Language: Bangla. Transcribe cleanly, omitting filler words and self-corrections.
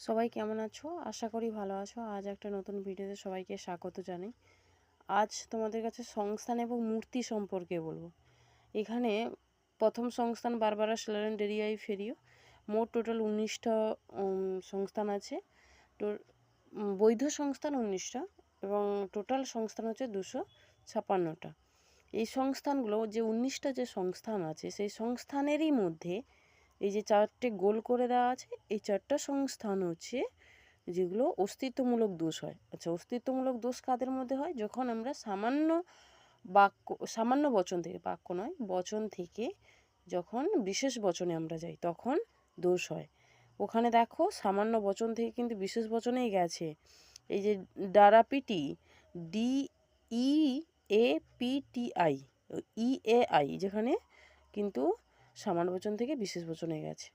সবাই কেমন আছো? আশা করি ভালো আছো। আজ একটা নতুন ভিডিওতে সবাইকে স্বাগত জানাই। আজ তোমাদের কাছে সংস্থান এবং মূর্তি সম্পর্কে বলবো। এখানে প্রথম সংস্থান বারবারা স্লেরেন্ডেরিয়াই ফেরিও। মোট টোটাল 19টা সংস্থান আছে। তো বৈধ সংস্থান 19টা এবং টোটাল সংস্থান হচ্ছে 256টা। এই সংস্থানগুলো যে 19টা যে সংস্থান আছে সেই সংস্থানেরই মধ্যে এই যে 4টে গোল করে দেওয়া আছে, এই 4টা সংস্থান হচ্ছে যেগুলো অস্তিত্বমূলক দোষ হয়। আচ্ছা, অস্তিত্বমূলক দোষ কাদের মধ্যে হয়? যখন আমরা সামান্য বচন থেকে, বাক্য নয় বচন থেকে যখন বিশেষ বচনে আমরা যাই তখন দোষ হয়। ওখানে দেখো সামান্য বচন থেকে কিন্তু বিশেষ বচনেই গেছে। এই যে ডারাপিটি, DEAPTI, EAI, যেখানে কিন্তু সামান্য বচন থেকে বিশেষ বচনে গেছে।